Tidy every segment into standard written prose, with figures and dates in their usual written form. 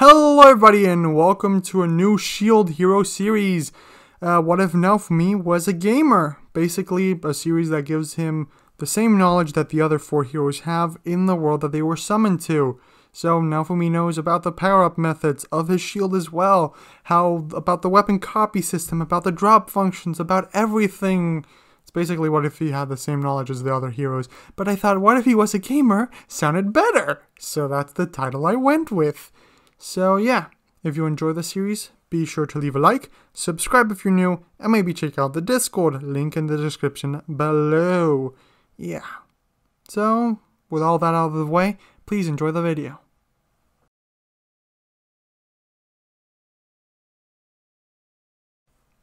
Hello everybody and welcome to a new Shield Hero series. What if Naofumi was a gamer? Basically a series that gives him the same knowledge that the other 4 heroes have in the world that they were summoned to. So Naofumi knows about the power-up methods of his shield as well, about the weapon copy system, about the drop functions, about everything. It's basically what if he had the same knowledge as the other heroes. But I thought what if he was a gamer sounded better? So that's the title I went with. So yeah, if you enjoy the series, be sure to leave a like, subscribe if you're new, and maybe check out the Discord, link in the description below. Yeah. So, with all that out of the way, please enjoy the video.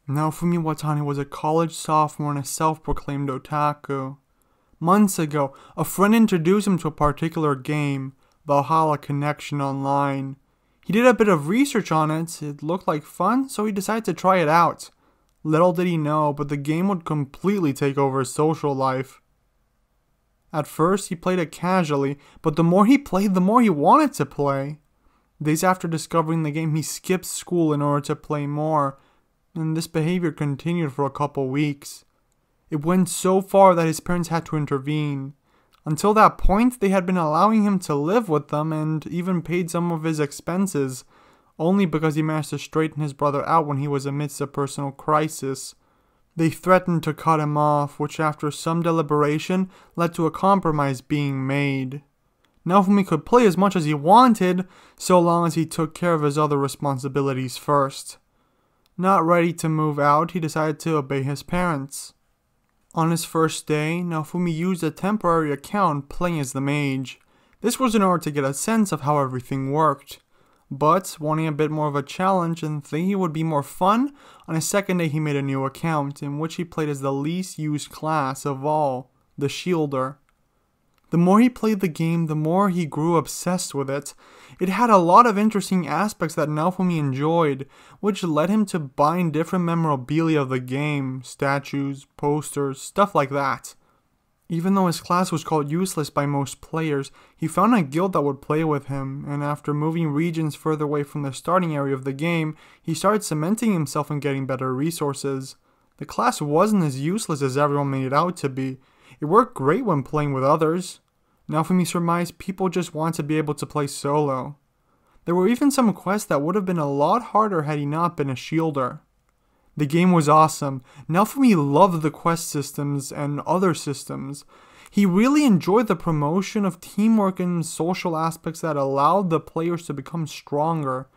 Naofumi Watani was a college sophomore and a self-proclaimed otaku. Months ago, a friend introduced him to a particular game, Valhalla Connection Online. He did a bit of research on it, it looked like fun, so he decided to try it out. Little did he know, but the game would completely take over his social life. At first, he played it casually, but the more he played, the more he wanted to play. Days after discovering the game, he skipped school in order to play more, and this behavior continued for a couple weeks. It went so far that his parents had to intervene. Until that point, they had been allowing him to live with them and even paid some of his expenses, only because he managed to straighten his brother out when he was amidst a personal crisis. They threatened to cut him off, which after some deliberation led to a compromise being made. Naofumi could play as much as he wanted, so long as he took care of his other responsibilities first. Not ready to move out, he decided to obey his parents. On his first day, Naofumi used a temporary account playing as the mage. This was in order to get a sense of how everything worked. But, wanting a bit more of a challenge and thinking it would be more fun, on his second day he made a new account, in which he played as the least used class of all, the Shielder. The more he played the game, the more he grew obsessed with it. It had a lot of interesting aspects that Naofumi enjoyed, which led him to buying different memorabilia of the game, statues, posters, stuff like that. Even though his class was called useless by most players, he found a guild that would play with him, and after moving regions further away from the starting area of the game, he started cementing himself and getting better resources. The class wasn't as useless as everyone made it out to be. It worked great when playing with others. Naofumi surmised people just want to be able to play solo. There were even some quests that would have been a lot harder had he not been a shielder. The game was awesome. Naofumi loved the quest systems and other systems. He really enjoyed the promotion of teamwork and social aspects that allowed the players to become stronger.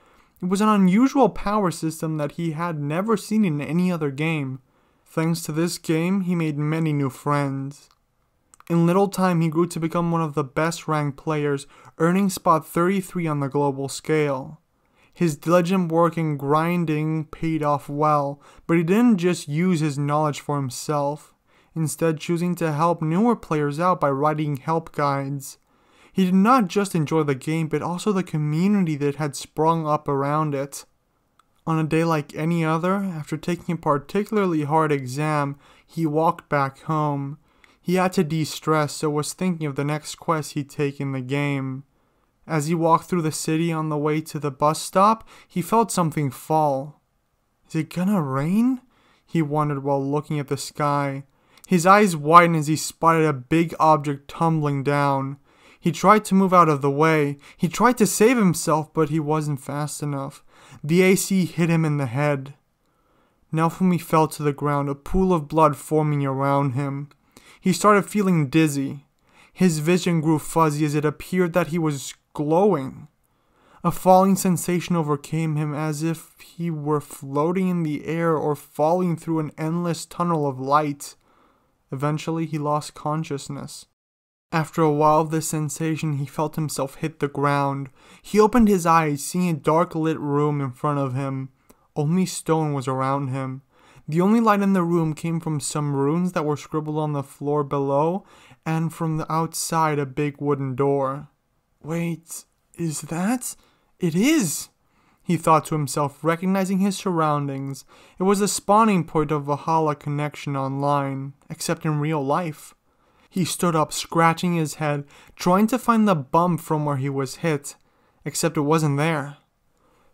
It was an unusual power system that he had never seen in any other game. Thanks to this game, he made many new friends. In little time, he grew to become one of the best ranked players, earning spot 33 on the global scale. His diligent work and grinding paid off well, but he didn't just use his knowledge for himself, instead choosing to help newer players out by writing help guides. He did not just enjoy the game, but also the community that had sprung up around it. On a day like any other, after taking a particularly hard exam, he walked back home. He had to de-stress, so was thinking of the next quest he'd take in the game. As he walked through the city on the way to the bus stop, he felt something fall. Is it gonna rain? He wondered while looking at the sky. His eyes widened as he spotted a big object tumbling down. He tried to move out of the way. He tried to save himself, but he wasn't fast enough. The AC hit him in the head. Naofumi fell to the ground, a pool of blood forming around him. He started feeling dizzy. His vision grew fuzzy as it appeared that he was glowing. A falling sensation overcame him as if he were floating in the air or falling through an endless tunnel of light. Eventually, he lost consciousness. After a while of this sensation, he felt himself hit the ground. He opened his eyes, seeing a dark lit room in front of him. Only stone was around him. The only light in the room came from some runes that were scribbled on the floor below, and from the outside a big wooden door. Wait, is that? It is! He thought to himself, recognizing his surroundings. It was the spawning point of Valhalla Connection Online, except in real life. He stood up, scratching his head, trying to find the bump from where he was hit, except it wasn't there.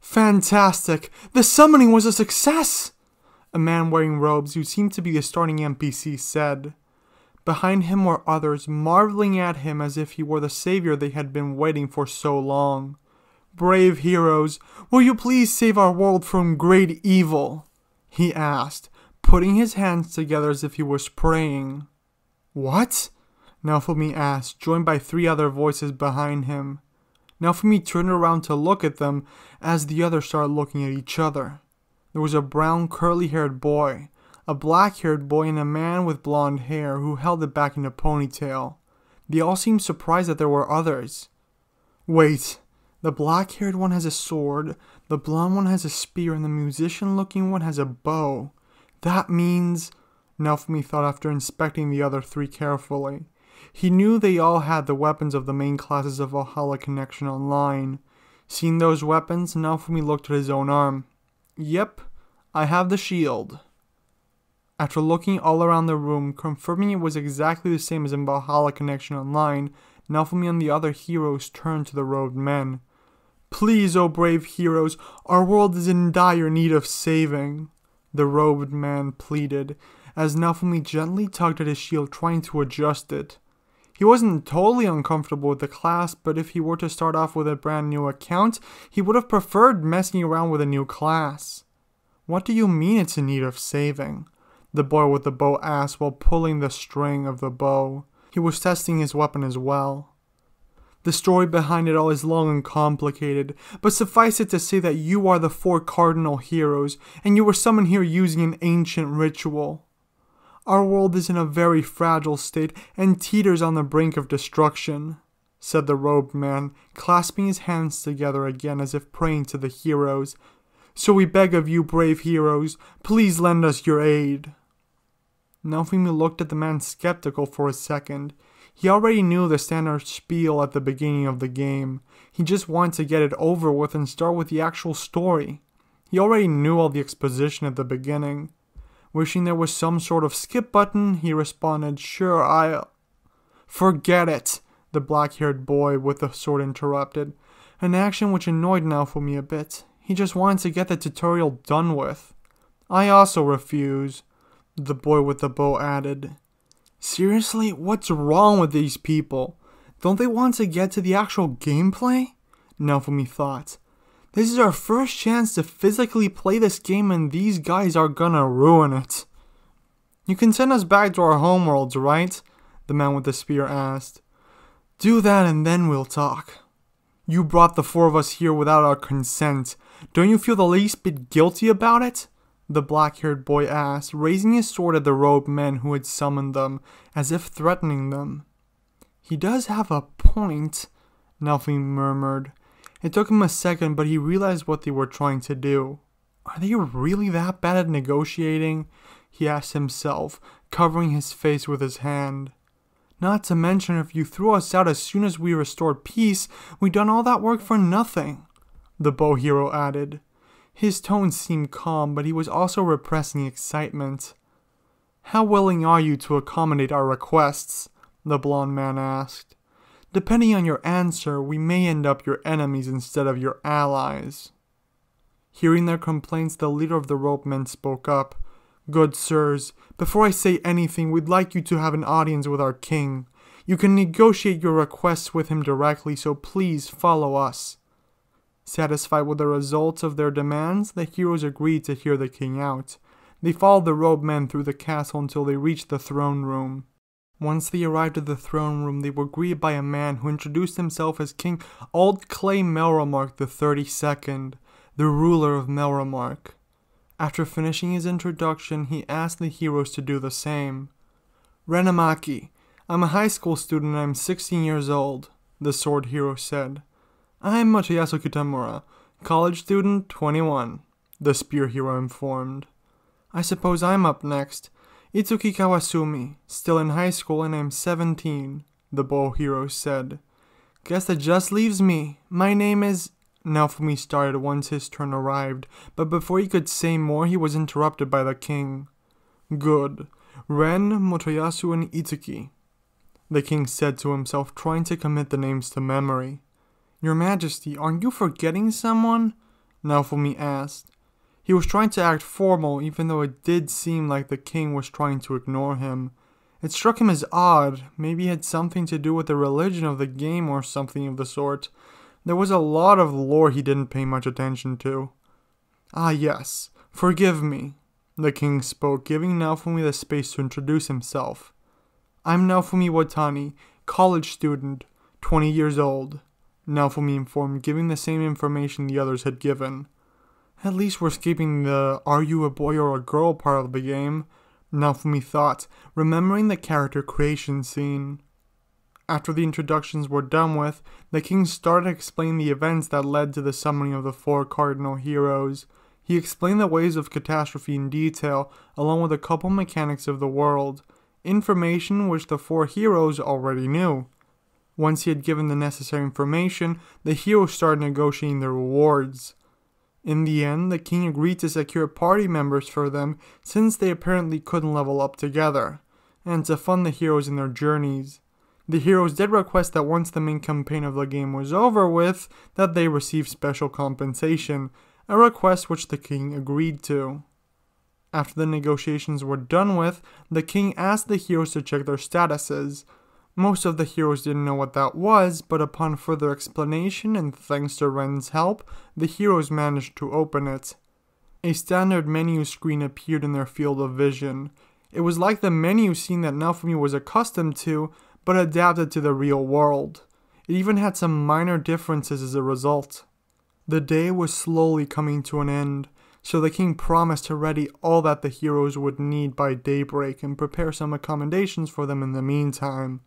Fantastic! The summoning was a success! A man wearing robes who seemed to be the starting NPC said. Behind him were others, marveling at him as if he were the savior they had been waiting for so long. Brave heroes, will you please save our world from great evil? He asked, putting his hands together as if he was praying. What? Naofumi asked, joined by 3 other voices behind him. Naofumi turned around to look at them as the others started looking at each other. There was a brown, curly-haired boy, a black-haired boy, and a man with blonde hair who held it back in a ponytail. They all seemed surprised that there were others. Wait, the black-haired one has a sword, the blonde one has a spear, and the musician-looking one has a bow. That means... Naofumi thought after inspecting the other 3 carefully. He knew they all had the weapons of the main classes of Valhalla Connection Online. Seeing those weapons, Naofumi looked at his own arm. Yep, I have the shield. After looking all around the room, confirming it was exactly the same as in Valhalla Connection Online, Naofumi and the other heroes turned to the robed men. Please, O brave heroes, our world is in dire need of saving, the robed man pleaded, as Naofumi gently tugged at his shield, trying to adjust it. He wasn't totally uncomfortable with the class, but if he were to start off with a brand new account, he would have preferred messing around with a new class. What do you mean it's in need of saving? The boy with the bow asked while pulling the string of the bow. He was testing his weapon as well. The story behind it all is long and complicated, but suffice it to say that you are the 4 cardinal heroes, and you were summoned here using an ancient ritual. Our world is in a very fragile state and teeters on the brink of destruction, said the robed man, clasping his hands together again as if praying to the heroes. So we beg of you, brave heroes, please lend us your aid. Naofumi looked at the man skeptical for a second. He already knew the standard spiel at the beginning of the game. He just wanted to get it over with and start with the actual story. He already knew all the exposition at the beginning. Wishing there was some sort of skip button, he responded, Sure, I'll... Forget it, the black-haired boy with the sword interrupted, an action which annoyed Naofumi a bit. He just wanted to get the tutorial done with. I also refuse, the boy with the bow added. Seriously, what's wrong with these people? Don't they want to get to the actual gameplay? Naofumi thought. This is our first chance to physically play this game and these guys are gonna ruin it. You can send us back to our homeworlds, right? The man with the spear asked. Do that and then we'll talk. You brought the 4 of us here without our consent. Don't you feel the least bit guilty about it? The black-haired boy asked, raising his sword at the robed men who had summoned them, as if threatening them. He does have a point, Naofumi murmured. It took him a second, but he realized what they were trying to do. Are they really that bad at negotiating? He asked himself, covering his face with his hand. Not to mention, if you threw us out as soon as we restored peace, we'd done all that work for nothing, the bow hero added. His tone seemed calm, but he was also repressing excitement. How willing are you to accommodate our requests? The blonde man asked. Depending on your answer, we may end up your enemies instead of your allies. Hearing their complaints, the leader of the rope men spoke up. Good sirs, before I say anything, we'd like you to have an audience with our king. You can negotiate your requests with him directly, so please follow us. Satisfied with the results of their demands, the heroes agreed to hear the king out. They followed the robed men through the castle until they reached the throne room. Once they arrived at the throne room, they were greeted by a man who introduced himself as King Aldclay Melramark the 32nd, the ruler of Melramark. After finishing his introduction, he asked the heroes to do the same. Renamaki, I'm a high school student and I'm 16 years old, the sword hero said. I'm Motoyasu Kitamura, college student, 21, the spear hero informed. I suppose I'm up next. Itsuki Kawasumi, still in high school and I'm 17, the bow hero said. Guess that just leaves me. My name is... Naofumi started once his turn arrived, but before he could say more he was interrupted by the king. Good. Ren, Motoyasu, and Itsuki, the king said to himself, trying to commit the names to memory. Your Majesty, aren't you forgetting someone? Naofumi asked. He was trying to act formal even though it did seem like the king was trying to ignore him. It struck him as odd, maybe it had something to do with the religion of the game or something of the sort. There was a lot of lore he didn't pay much attention to. Ah yes, forgive me, the king spoke, giving Naofumi the space to introduce himself. I'm Naofumi Watani, college student, 20 years old, Naofumi informed, giving the same information the others had given. At least we're skipping the "are you a boy or a girl" part of the game, Naofumi thought, remembering the character creation scene. After the introductions were done with, the king started explaining the events that led to the summoning of the 4 cardinal heroes. He explained the waves of catastrophe in detail, along with a couple mechanics of the world, information which the 4 heroes already knew. Once he had given the necessary information, the heroes started negotiating their rewards. In the end, the king agreed to secure party members for them since they apparently couldn't level up together, and to fund the heroes in their journeys. The heroes did request that once the main campaign of the game was over with, that they receive special compensation, a request which the king agreed to. After the negotiations were done with, the king asked the heroes to check their statuses. Most of the heroes didn't know what that was, but upon further explanation and thanks to Ren's help, the heroes managed to open it. A standard menu screen appeared in their field of vision. It was like the menu scene that Naofumi was accustomed to, but adapted to the real world. It even had some minor differences as a result. The day was slowly coming to an end, so the king promised to ready all that the heroes would need by daybreak and prepare some accommodations for them in the meantime.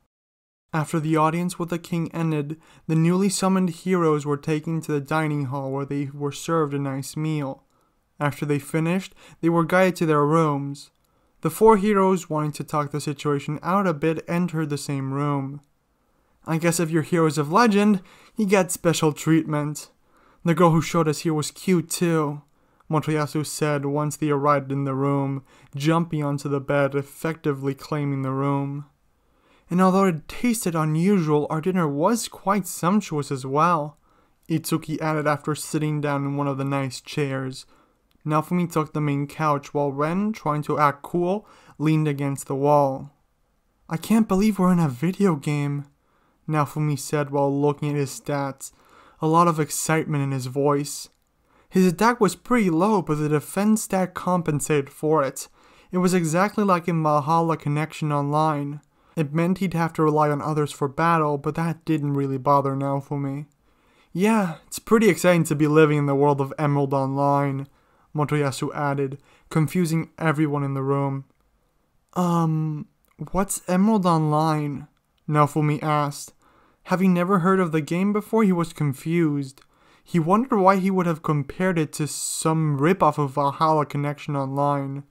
After the audience with the king ended, the newly summoned heroes were taken to the dining hall where they were served a nice meal. After they finished, they were guided to their rooms. The 4 heroes, wanting to talk the situation out a bit, entered the same room. I guess if you're heroes of legend, you get special treatment. The girl who showed us here was cute too, Motoyasu said once they arrived in the room, jumping onto the bed, effectively claiming the room. And although it tasted unusual, our dinner was quite sumptuous as well, Itsuki added after sitting down in one of the nice chairs. Naofumi took the main couch while Ren, trying to act cool, leaned against the wall. I can't believe we're in a video game, Naofumi said while looking at his stats, a lot of excitement in his voice. His attack was pretty low, but the defense stat compensated for it. It was exactly like in Valhalla Connection Online. It meant he'd have to rely on others for battle, but that didn't really bother Naofumi. Yeah, it's pretty exciting to be living in the world of Emerald Online, Motoyasu added, confusing everyone in the room. What's Emerald Online? Naofumi asked. Having never heard of the game before, he was confused. He wondered why he would have compared it to some ripoff of Valhalla Connection Online.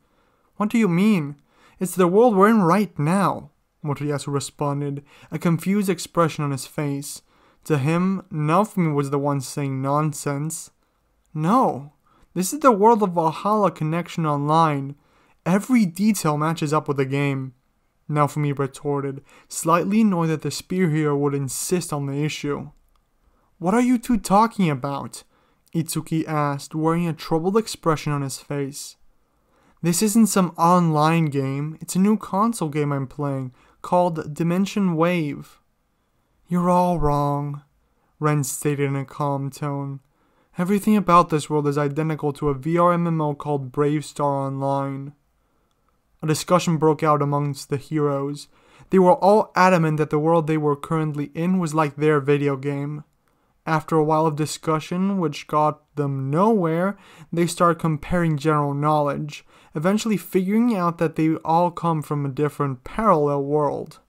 What do you mean? It's the world we're in right now, Motoyasu responded, a confused expression on his face. To him, Naofumi was the one saying nonsense. No, this is the world of Valhalla Connection Online. Every detail matches up with the game, Naofumi retorted, slightly annoyed that the spear hero would insist on the issue. What are you two talking about? Itsuki asked, wearing a troubled expression on his face. This isn't some online game, it's a new console game I'm playing, called Dimension Wave. You're all wrong, Ren stated in a calm tone. Everything about this world is identical to a VR MMO called Brave Star Online. A discussion broke out amongst the heroes. They were all adamant that the world they were currently in was like their video game. After a while of discussion, which got them nowhere, they started comparing general knowledge, eventually figuring out that they all come from a different parallel world.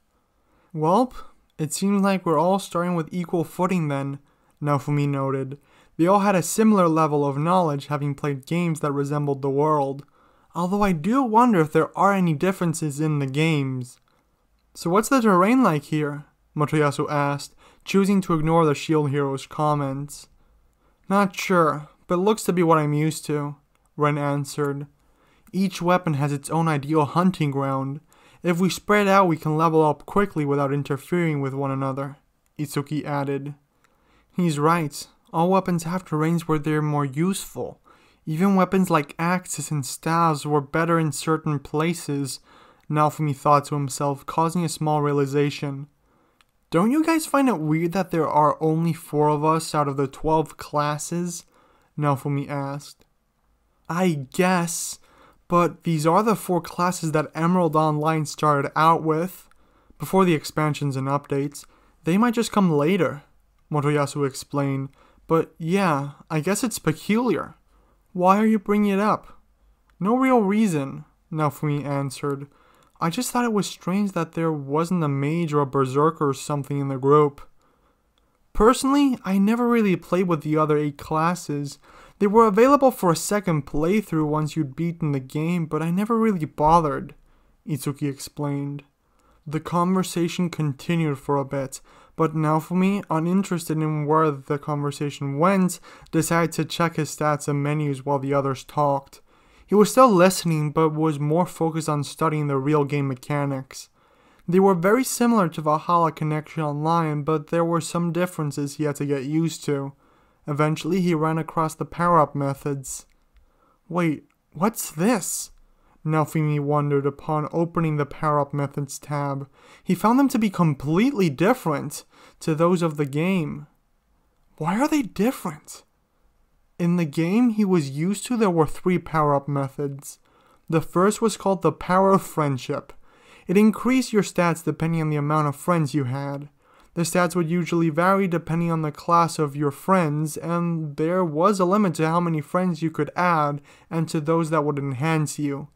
Welp, it seems like we're all starting with equal footing then, Naofumi noted. They all had a similar level of knowledge, having played games that resembled the world. Although I do wonder if there are any differences in the games. So what's the terrain like here? Motoyasu asked, choosing to ignore the shield hero's comments. Not sure, but it looks to be what I'm used to, Ren answered. Each weapon has its own ideal hunting ground. If we spread out, we can level up quickly without interfering with one another, Itsuki added. He's right. All weapons have terrains where they're more useful. Even weapons like axes and staves were better in certain places, Naofumi thought to himself, causing a small realization. Don't you guys find it weird that there are only 4 of us out of the 12 classes? Naofumi asked. I guess, but these are the 4 classes that Emerald Online started out with. Before the expansions and updates, they might just come later, Motoyasu explained. But yeah, I guess it's peculiar. Why are you bringing it up? No real reason, Naofumi answered. I just thought it was strange that there wasn't a mage or a berserker or something in the group. Personally, I never really played with the other 8 classes. They were available for a second playthrough once you'd beaten the game, but I never really bothered, Itsuki explained. The conversation continued for a bit, but Naofumi, uninterested in where the conversation went, decided to check his stats and menus while the others talked. He was still listening, but was more focused on studying the real game mechanics. They were very similar to Valhalla Connection Online, but there were some differences he had to get used to. Eventually, he ran across the power-up methods. Wait, what's this? Naofumi wondered upon opening the power-up methods tab. He found them to be completely different to those of the game. Why are they different? In the game he was used to, there were 3 power-up methods. The first was called the Power of Friendship. It increased your stats depending on the amount of friends you had. The stats would usually vary depending on the class of your friends, and there was a limit to how many friends you could add and to those that would enhance you.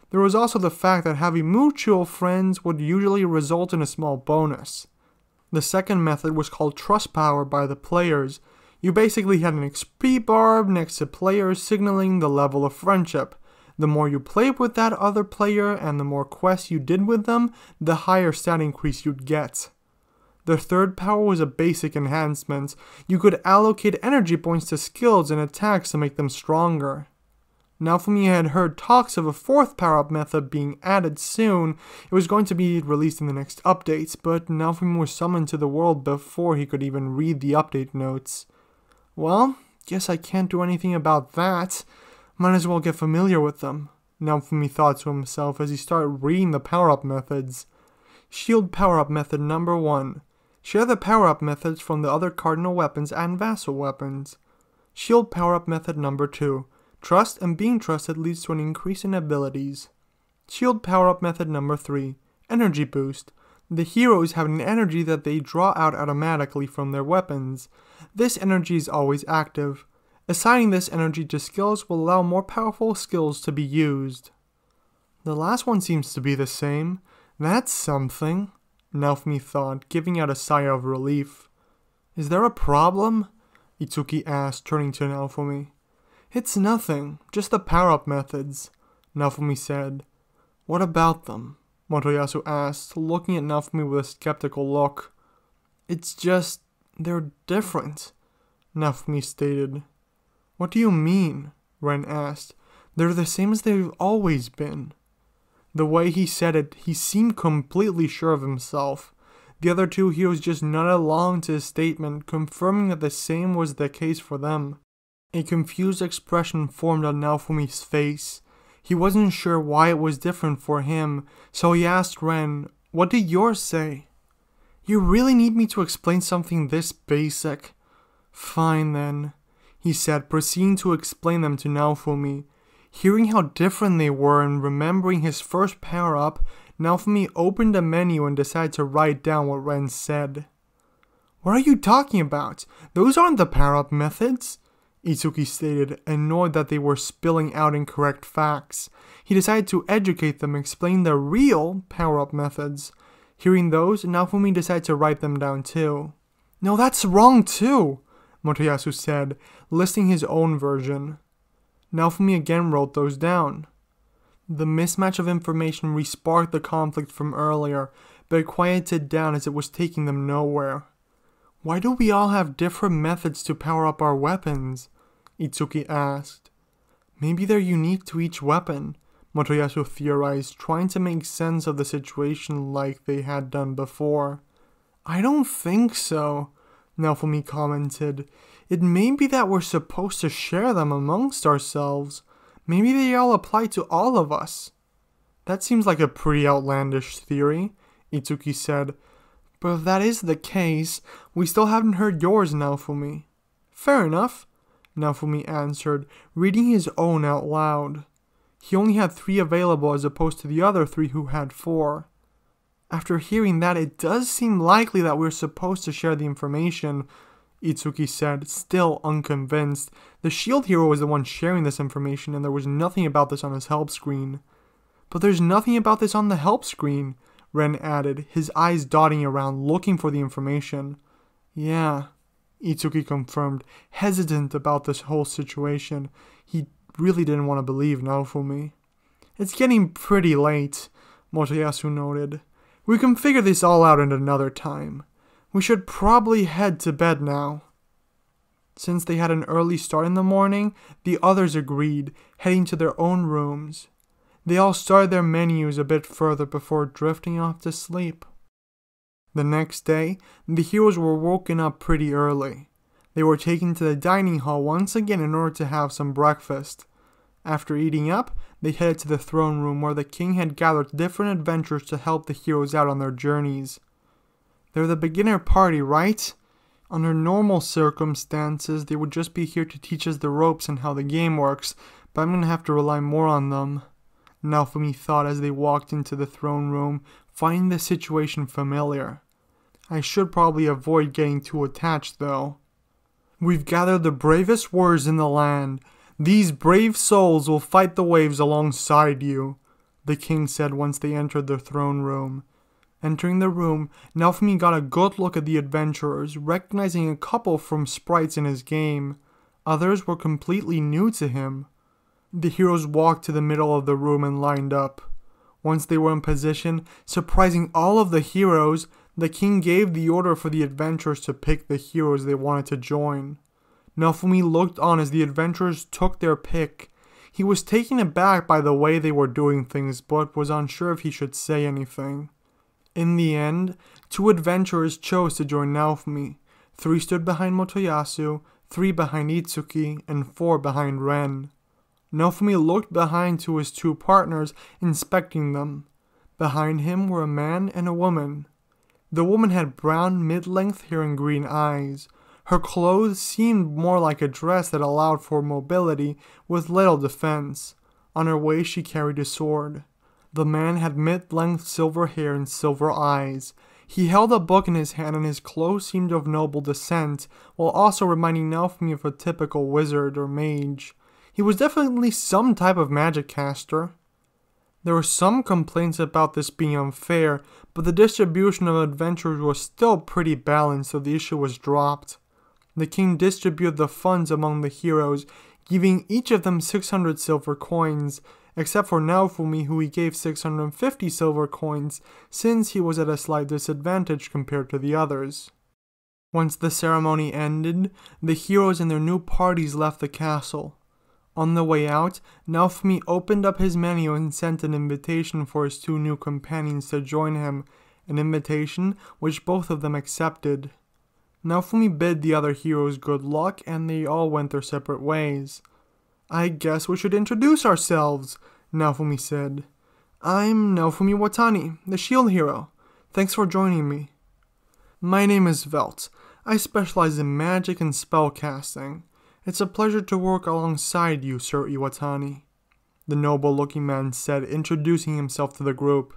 There was also the fact that having mutual friends would usually result in a small bonus. The second method was called Trust Power by the players. You basically had an XP bar next to players signaling the level of friendship. The more you played with that other player and the more quests you did with them, the higher stat increase you'd get. The third power was a basic enhancement. You could allocate energy points to skills and attacks to make them stronger. Naofumi had heard talks of a 4th power-up method being added soon. It was going to be released in the next update, but Naofumi was summoned to the world before he could even read the update notes. Well, guess I can't do anything about that. Might as well get familiar with them, Naofumi thought to himself as he started reading the power-up methods. Shield power-up method number 1. Share the power-up methods from the other cardinal weapons and vassal weapons. Shield power-up method number 2. Trust and being trusted leads to an increase in abilities. Shield power-up method number 3. Energy boost. The heroes have an energy that they draw out automatically from their weapons. This energy is always active. Assigning this energy to skills will allow more powerful skills to be used. The last one seems to be the same. That's something, Naofumi thought, giving out a sigh of relief. Is there a problem? Itsuki asked, turning to Naofumi. It's nothing, just the power-up methods, Naofumi said. What about them? Motoyasu asked, looking at Naofumi with a skeptical look. It's just, they're different, Naofumi stated. What do you mean? Ren asked. They're the same as they've always been. The way he said it, he seemed completely sure of himself. The other 2 heroes just nodded along to his statement, confirming that the same was the case for them. A confused expression formed on Naofumi's face. He wasn't sure why it was different for him, so he asked Ren, "What did yours say?" You really need me to explain something this basic? Fine then, he said, proceeding to explain them to Naofumi. Hearing how different they were and remembering his first power-up, Naofumi opened a menu and decided to write down what Ren said. What are you talking about? Those aren't the power-up methods, Itsuki stated, annoyed that they were spilling out incorrect facts. He decided to educate them, explain the real power-up methods. Hearing those, Naofumi decided to write them down too. No, that's wrong too, Motoyasu said, listing his own version. Naofumi again wrote those down. The mismatch of information re-sparked the conflict from earlier, but it quieted down as it was taking them nowhere. Why do we all have different methods to power up our weapons? Itsuki asked. Maybe they're unique to each weapon, Motoyasu theorized, trying to make sense of the situation like they had done before. I don't think so, Naofumi commented. It may be that we're supposed to share them amongst ourselves. Maybe they all apply to all of us. That seems like a pretty outlandish theory, Itsuki said. But if that is the case, we still haven't heard yours, Naofumi. Fair enough, Naofumi answered, reading his own out loud. He only had 3 available as opposed to the other 3 who had 4. After hearing that, it does seem likely that we're supposed to share the information, Itsuki said, still unconvinced. The shield hero was the one sharing this information, and there was nothing about this on his help screen. But there's nothing about this on the help screen, Ren added, his eyes dotting around, looking for the information. Yeah, Itsuki confirmed, hesitant about this whole situation. He really didn't want to believe Naofumi. It's getting pretty late, Motoyasu noted. We can figure this all out at another time. We should probably head to bed now. Since they had an early start in the morning, the others agreed, heading to their own rooms. They all started their menus a bit further before drifting off to sleep. The next day, the heroes were woken up pretty early. They were taken to the dining hall once again in order to have some breakfast. After eating up, they headed to the throne room where the king had gathered different adventurers to help the heroes out on their journeys. They're the beginner party, right? Under normal circumstances, they would just be here to teach us the ropes and how the game works, but I'm gonna have to rely more on them, Naofumi thought as they walked into the throne room, finding the situation familiar. I should probably avoid getting too attached, though. We've gathered the bravest warriors in the land. These brave souls will fight the waves alongside you, the king said once they entered the throne room. Entering the room, Naofumi got a good look at the adventurers, recognizing a couple from sprites in his game. Others were completely new to him. The heroes walked to the middle of the room and lined up. Once they were in position, surprising all of the heroes, the king gave the order for the adventurers to pick the heroes they wanted to join. Naofumi looked on as the adventurers took their pick. He was taken aback by the way they were doing things, but was unsure if he should say anything. In the end, 2 adventurers chose to join Naofumi. 3 stood behind Motoyasu, 3 behind Itsuki, and 4 behind Ren. Naofumi looked behind to his 2 partners, inspecting them. Behind him were a man and a woman. The woman had brown mid-length hair and green eyes. Her clothes seemed more like a dress that allowed for mobility with little defense. On her waist she carried a sword. The man had mid-length silver hair and silver eyes. He held a book in his hand and his clothes seemed of noble descent, while also reminding Naofumi of a typical wizard or mage. He was definitely some type of magic caster. There were some complaints about this being unfair, but the distribution of adventurers was still pretty balanced, so the issue was dropped. The king distributed the funds among the heroes, giving each of them 600 silver coins, except for Naofumi, who he gave 650 silver coins, since he was at a slight disadvantage compared to the others. Once the ceremony ended, the heroes and their new parties left the castle. On the way out, Naofumi opened up his menu and sent an invitation for his 2 new companions to join him, an invitation which both of them accepted. Naofumi bid the other heroes good luck, and they all went their separate ways. I guess we should introduce ourselves, Naofumi said. I'm Naofumi Watani, the shield hero. Thanks for joining me. My name is Velt. I specialize in magic and spellcasting. It's a pleasure to work alongside you, Sir Iwatani, the noble-looking man said, introducing himself to the group.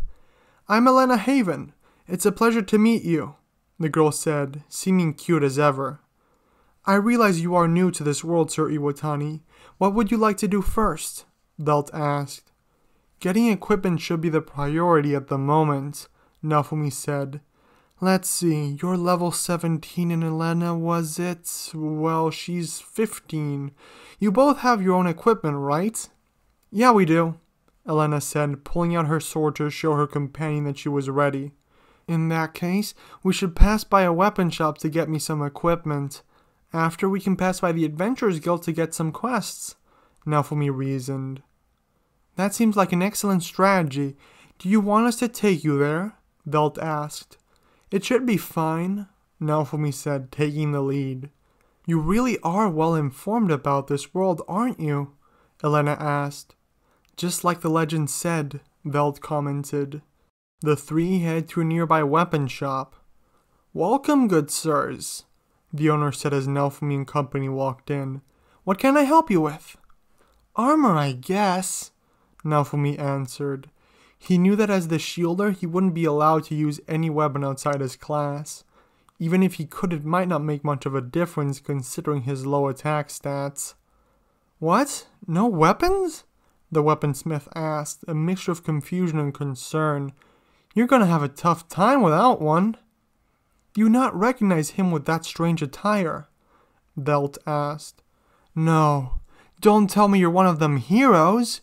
I'm Elena Haven. It's a pleasure to meet you, the girl said, seeming cute as ever. I realize you are new to this world, Sir Iwatani. What would you like to do first? Velt asked. Getting equipment should be the priority at the moment, Naofumi said. Let's see, you're level 17 and Elena, was it? Well, she's 15. You both have your own equipment, right? Yeah, we do, Elena said, pulling out her sword to show her companion that she was ready. In that case, we should pass by a weapon shop to get me some equipment. After, we can pass by the Adventurers Guild to get some quests, Naofumi reasoned. That seems like an excellent strategy. Do you want us to take you there? Velt asked. It should be fine, Naofumi said, taking the lead. You really are well informed about this world, aren't you? Elena asked. Just like the legend said, Veld commented. The three head to a nearby weapon shop. Welcome, good sirs, the owner said as Naofumi and company walked in. What can I help you with? Armor, I guess, Naofumi answered. He knew that as the shielder, he wouldn't be allowed to use any weapon outside his class. Even if he could, it might not make much of a difference considering his low attack stats. What? No weapons? The weaponsmith asked, a mixture of confusion and concern. You're gonna have a tough time without one. Do you not recognize him with that strange attire? Veld asked. No, don't tell me you're one of them heroes,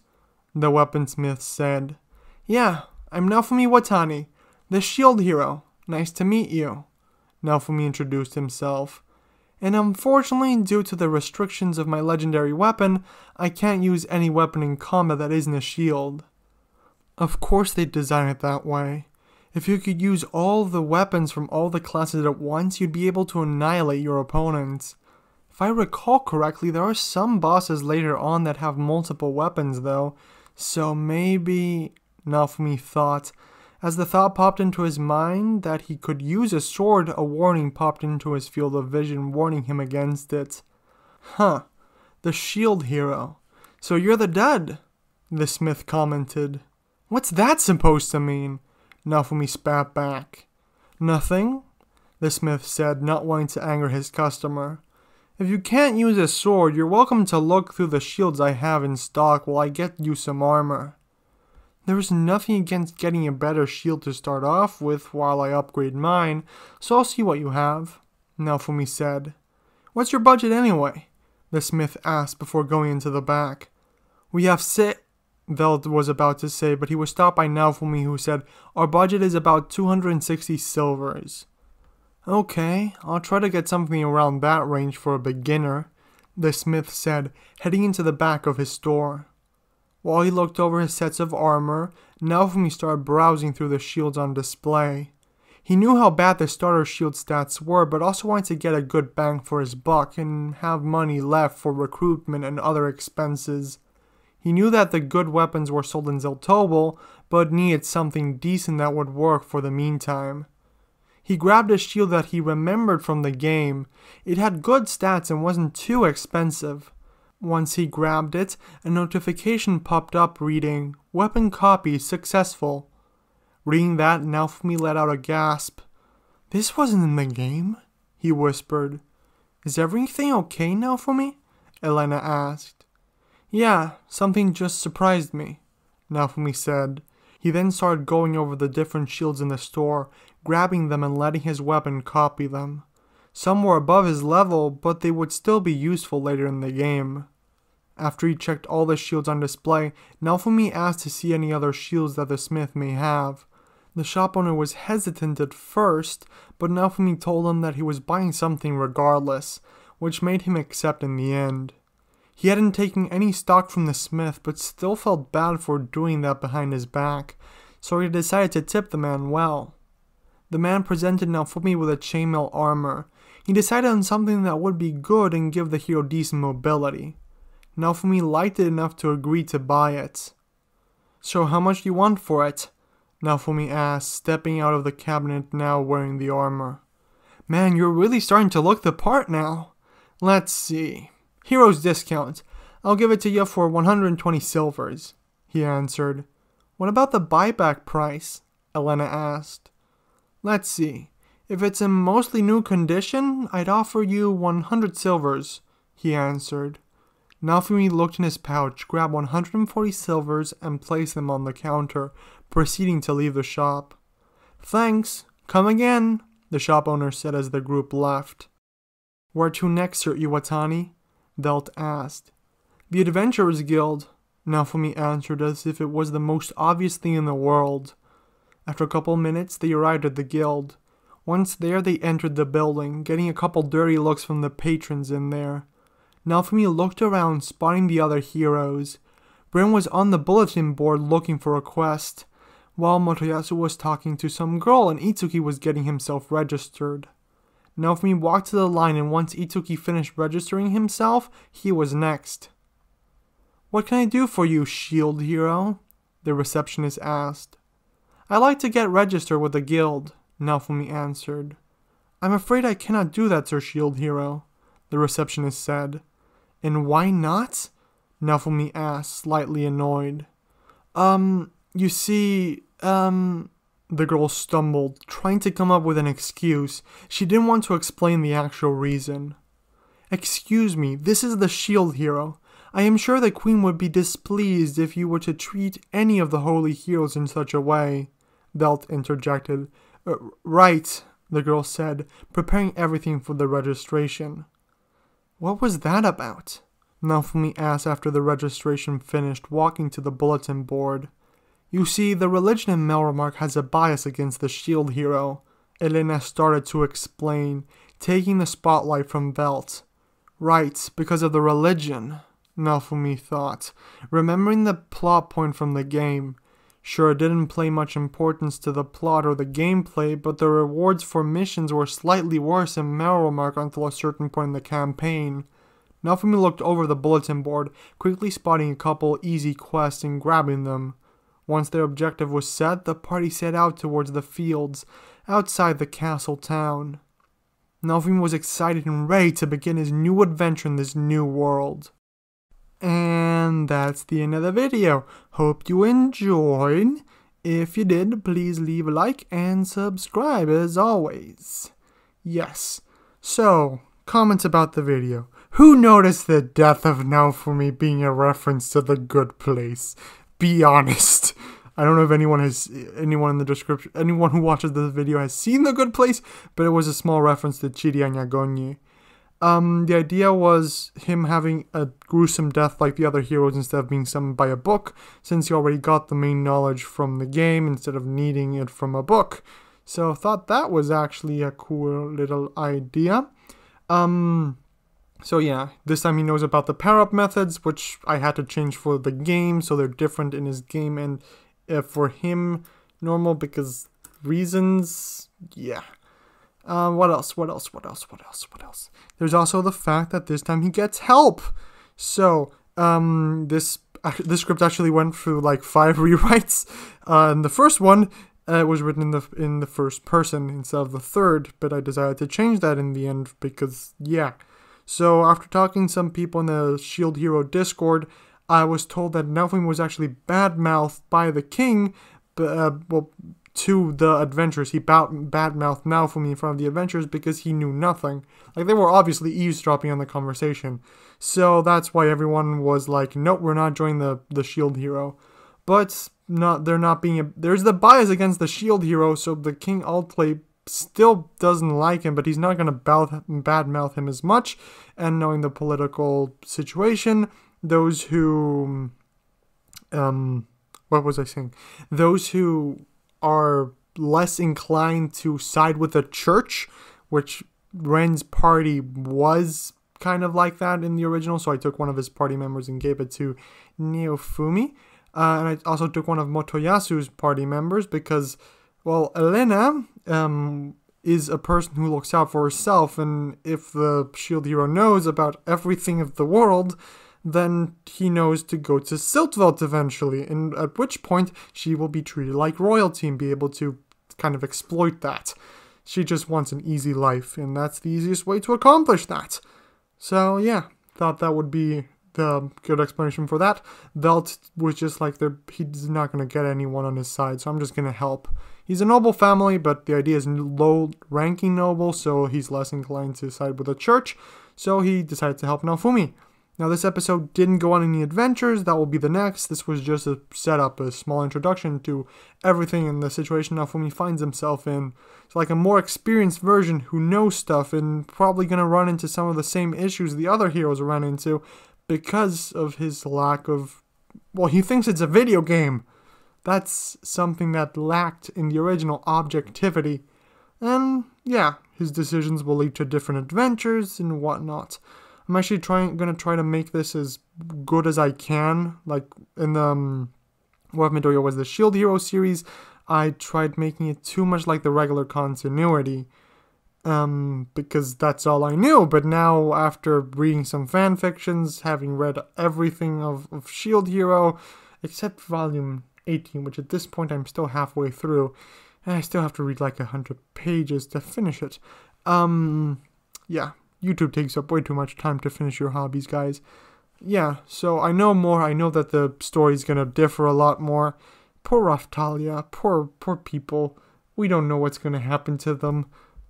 the weaponsmith said. Yeah, I'm Naofumi Watani, the shield hero. Nice to meet you. Naofumi introduced himself. And unfortunately, due to the restrictions of my legendary weapon, I can't use any weapon in combat that isn't a shield. Of course they designed it that way. If you could use all the weapons from all the classes at once, you'd be able to annihilate your opponents. If I recall correctly, there are some bosses later on that have multiple weapons though, so maybe... Naofumi thought. As the thought popped into his mind that he could use a sword, a warning popped into his field of vision, warning him against it. Huh, the shield hero. So you're the dud, the smith commented. What's that supposed to mean? Naofumi spat back. Nothing, the smith said, not wanting to anger his customer. If you can't use a sword, you're welcome to look through the shields I have in stock while I get you some armor. There's nothing against getting a better shield to start off with while I upgrade mine, so I'll see what you have, Naofumi said. What's your budget anyway? The smith asked before going into the back. We have Veld was about to say, but he was stopped by Naofumi, who said, our budget is about 260 silvers. Okay, I'll try to get something around that range for a beginner, the smith said, heading into the back of his store. While he looked over his sets of armor, Naofumi started browsing through the shields on display. He knew how bad the starter shield stats were, but also wanted to get a good bang for his buck and have money left for recruitment and other expenses. He knew that the good weapons were sold in Zeltobel, but needed something decent that would work for the meantime. He grabbed a shield that he remembered from the game. It had good stats and wasn't too expensive. Once he grabbed it, a notification popped up reading, Weapon copy successful. Reading that, Naofumi let out a gasp. This wasn't in the game, he whispered. Is everything okay, Naofumi? Elena asked. Yeah, something just surprised me, Naofumi said. He then started going over the different shields in the store, grabbing them and letting his weapon copy them. Some were above his level, but they would still be useful later in the game. After he checked all the shields on display, Naofumi asked to see any other shields that the smith may have. The shop owner was hesitant at first, but Naofumi told him that he was buying something regardless, which made him accept in the end. He hadn't taken any stock from the smith, but still felt bad for doing that behind his back, so he decided to tip the man well. The man presented Naofumi with a chainmail armor. He decided on something that would be good and give the hero decent mobility. Naofumi liked it enough to agree to buy it. So how much do you want for it? Naofumi asked, stepping out of the cabinet now wearing the armor. Man, you're really starting to look the part now. Let's see. Hero's discount. I'll give it to you for 120 silvers, he answered. What about the buyback price? Elena asked. Let's see. If it's in mostly new condition, I'd offer you 100 silvers, he answered. Naofumi looked in his pouch, grabbed 140 silvers, and placed them on the counter, proceeding to leave the shop. Thanks. Come again, the shop owner said as the group left. Where to next, Sir Iwatani? Veld asked. The Adventurers Guild, Naofumi answered as if it was the most obvious thing in the world. After a couple minutes, they arrived at the guild. Once there, they entered the building, getting a couple dirty looks from the patrons in there. Naofumi looked around, spotting the other heroes. Brin was on the bulletin board looking for a quest, while Motoyasu was talking to some girl and Itsuki was getting himself registered. Naofumi walked to the line, and once Itsuki finished registering himself, he was next. "What can I do for you, shield hero?" the receptionist asked. "I'd like to get registered with the guild," Naofumi answered. "I'm afraid I cannot do that, Sir Shield Hero," the receptionist said. "And why not?" Naofumi asked, slightly annoyed. You see, the girl stumbled, trying to come up with an excuse. She didn't want to explain the actual reason. "Excuse me, this is the Shield Hero. I am sure the Queen would be displeased if you were to treat any of the holy heroes in such a way," Belt interjected. Right," the girl said, preparing everything for the registration. "What was that about?" Naofumi asked after the registration finished, walking to the bulletin board. "You see, the religion in Melromark has a bias against the shield hero," Elena started to explain, taking the spotlight from Belt. "Right, because of the religion," Naofumi thought, remembering the plot point from the game. Sure, it didn't play much importance to the plot or the gameplay, but the rewards for missions were slightly worse in Melromark until a certain point in the campaign. Naofumi looked over the bulletin board, quickly spotting a couple easy quests and grabbing them. Once their objective was set, the party set out towards the fields outside the castle town. Naofumi was excited and ready to begin his new adventure in this new world. And that's the end of the video. Hope you enjoyed. If you did, please leave a like and subscribe as always. Yes. So, comments about the video. Who noticed the death of Naofumi being a reference to the good place? Be honest. I don't know if anyone in the description, anyone who watches this video has seen the good place, but it was a small reference to Chirianyagonye. The idea was him having a gruesome death like the other heroes instead of being summoned by a book, since he already got the main knowledge from the game instead of needing it from a book. So I thought that was actually a cool little idea. So yeah, this time he knows about the power-up methods, which I had to change for the game, so they're different in his game and for him normal because reasons, yeah. What else? There's also the fact that this time he gets help. So, this script actually went through like 5 rewrites. And the first one was written in the first person instead of the third, but I decided to change that in the end because, yeah. So after talking to some people in the Shield Hero Discord, I was told that Naofumi was actually badmouthed by the king, to the adventurers. He badmouthed Naofumi in front of the adventurers because he knew nothing. Like, they were obviously eavesdropping on the conversation. So that's why everyone was like, nope, we're not joining the shield hero. But there's the bias against the shield hero, so the king ultimately still doesn't like him, but he's not going to badmouth him as much. And knowing the political situation, those who... what was I saying? Those who are less inclined to side with the church, which Ren's party was kind of like that in the original, so I took one of his party members and gave it to Naofumi. And I also took one of Motoyasu's party members because, well, Elena is a person who looks out for herself, and if the shield hero knows about everything of the world, then he knows to go to Siltveld eventually, and at which point she will be treated like royalty and be able to kind of exploit that. She just wants an easy life, and that's the easiest way to accomplish that. So yeah, thought that would be the good explanation for that. Belt was just like, he's not going to get anyone on his side, so I'm just going to help. He's a noble family, but the idea is low-ranking noble, so he's less inclined to side with the church, so he decided to help Naofumi. Now, this episode didn't go on any adventures. That will be the next. This was just a setup, a small introduction to everything in the situation Naofumi finds himself in. It's like a more experienced version who knows stuff and probably going to run into some of the same issues the other heroes run into because of his lack of... Well, he thinks it's a video game. That's something that lacked in the original objectivity. And, yeah, his decisions will lead to different adventures and whatnot. I'm actually going to try to make this as good as I can. Like in the what Midoriya was the Shield Hero series, I tried making it too much like the regular continuity. because that's all I knew. But now, after reading some fan fictions, having read everything of Shield Hero, except volume 18, which at this point I'm still halfway through, and I still have to read like 100 pages to finish it. Yeah, YouTube takes up way too much time to finish your hobbies, guys. Yeah, so I know more. I know that the story's gonna differ a lot more. Poor Raftalia, poor people. We don't know what's gonna happen to them.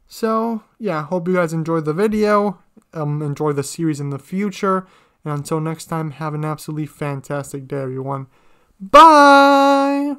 So, yeah, hope you guys enjoyed the video, enjoy the series in the future, and until next time, have an absolutely fantastic day, everyone. Bye!